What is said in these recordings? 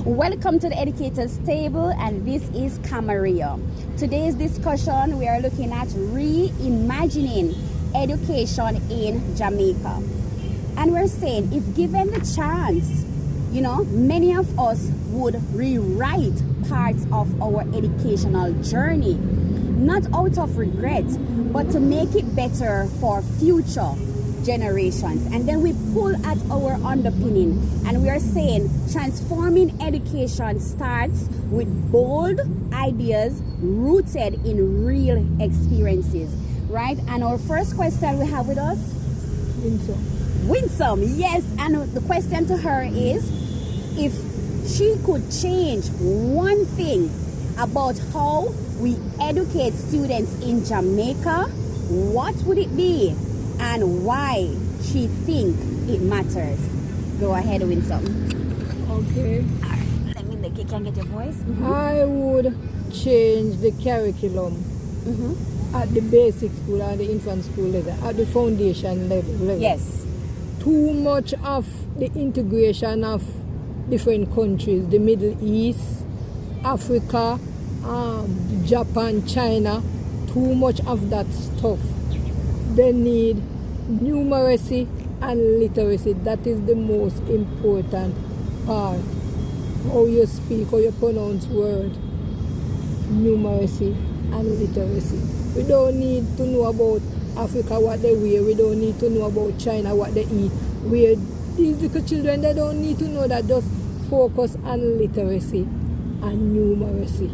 Welcome to the Educators Table, and this is Camarillo. Today's discussion, we are looking at reimagining education in Jamaica. And we're saying, if given the chance, many of us would rewrite parts of our educational journey, not out of regret, but to make it better for future generations. And then we pull at our underpinning, and we are saying transforming education starts with bold ideas rooted in real experiences, right? And our first question we have with us, Winsome, yes. And the question to her is, if she could change one thing about how we educate students in Jamaica, what would it be and why she think it matters? Go ahead, Winsome. Okay. Let me make it. Can get your voice? I would change the curriculum at the basic school and the infant school level, at the foundation level. Yes. Too much of the integration of different countries, the Middle East, Africa, Japan, China, too much of that stuff. They need numeracy and literacy. That is the most important part. How you speak, how you pronounce words. Numeracy and literacy. We don't need to know about Africa what they wear. We don't need to know about China what they eat. These little children, they don't need to know that. Just focus on literacy and numeracy.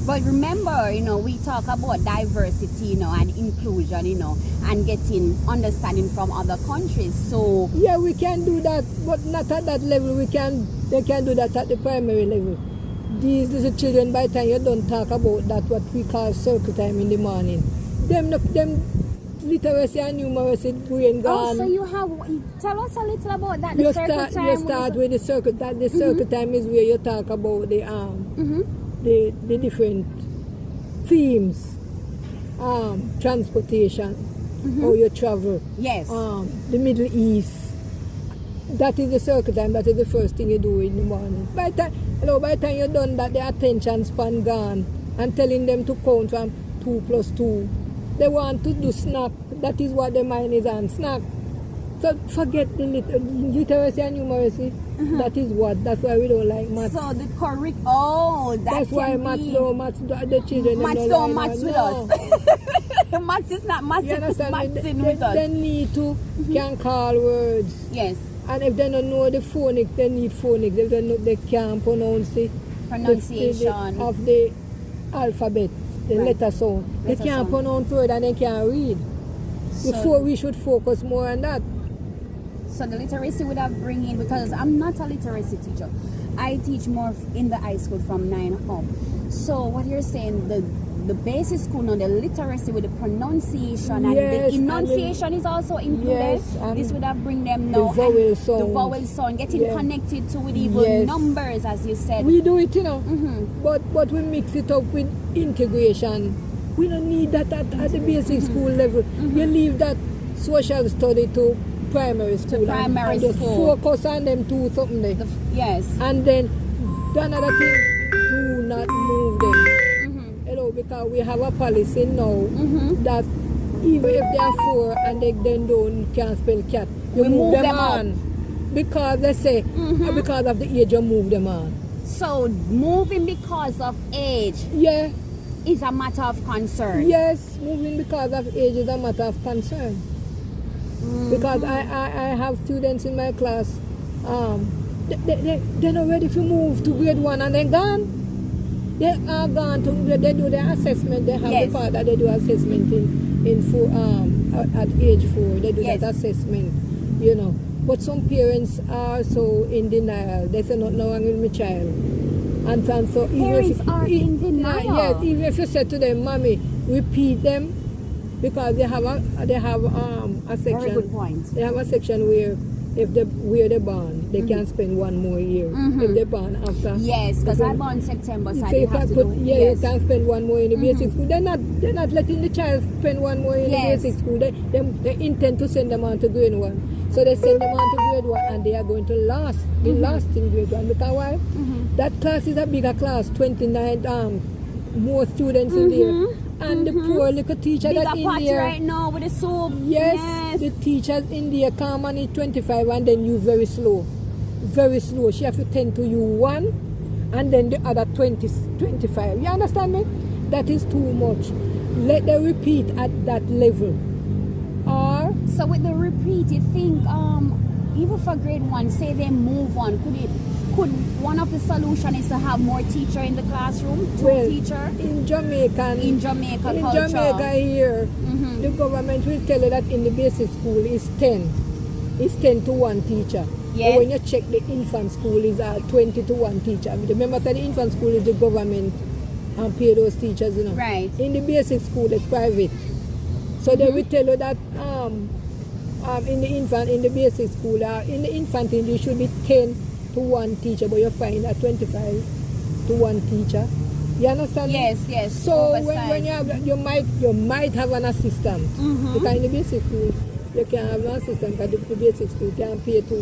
But remember, we talk about diversity, and inclusion, and getting understanding from other countries. So yeah, we can do that, but not at that level. They can do that at the primary level. These little children, by the time you don't talk about that, what we call circle time in the morning, them literacy and numeracy brain gone. Oh, so tell us a little about that. You start with the circle. That the circle time is where you talk about the different themes, transportation, how you travel. Yes. The Middle East. That is the circle time. That is the first thing you do in the morning. By the time you're done that, the attention span gone, and telling them to count from 2 plus 2. They want to do snack. That is what their mind is on, snack. So forget the literacy and numeracy. That is what. That's why we don't like maths. So the that's why maths, the children don't match with us. Maths is not matching with us. They need to can call words. Yes. And if they don't know the phonics, they need phonics. If they don't know, they can't pronounce the pronunciation of the alphabet, the letter sound. They can't pronounce word and they can't read. Before we should focus more on that. So the literacy would have bring in, because I'm not a literacy teacher. I teach more in the high school from 9 up. So what you're saying, the basic school now, the literacy with the pronunciation and the enunciation is also included. Yes, this would have bring them now. The vowel sound, getting connected to it, even numbers, as you said. We do it, but we mix it up with integration. We don't need that at the basic school level. You leave that social study to primary school. And just focus on them to something there. Yes. And then another thing, do not move them. Because we have a policy now that even if they are 4 and they then can't spell cat, you move them on. Because they say, because of the age, you move them on. So moving because of age is a matter of concern. Yes, moving because of age is a matter of concern. Because I have students in my class, they're not ready to move to grade 1 and they're gone. They are gone they do their assessment. They have the part that they do assessment at age 4. They do that assessment, But some parents are so in denial. They say, nothing wrong with my child. And so parents are in denial. Yes, even if you say to them, Mommy, repeat them, because they have a section. Very good point. They have a section where if they're born, they can spend 1 more year. If they're born after. Yes, because I'm born September, so I you have to do. You can spend 1 more in the basic school. They're not letting the child spend 1 more in the basic school. They intend to send them on to grade 1. So they send them on to grade 1 and they are going to be last in grade 1. Because why? That class is a bigger class, 29 more students in there. And the poor little teacher Bigger that in pot there. right now with the soup. Yes, the teachers in there come on it 25 and then you very slow. Very slow. She have to tend to you 1 and then the other 25. You understand me? That is too much. Let them repeat at that level. Or So with the repeat, you think even for grade 1, say they move on, could one of the solution is to have more teacher in the classroom? Teacher? In Jamaica culture. here, the government will tell you that in the basic school is 10. It's 10 to 1 teacher. Yes. But when you check the infant school is 20 to 1 teacher. Remember that the infant school is the government and pay those teachers, you know. Right. In the basic school it's private. So they will tell you that in the basic school, in the infant you should be 10 to 1 teacher, but you find a 25 to 1 teacher. You understand? Yes. So when you have, you might have an assistant. Because in the basic school you can have an assistant, because the basic school can pay to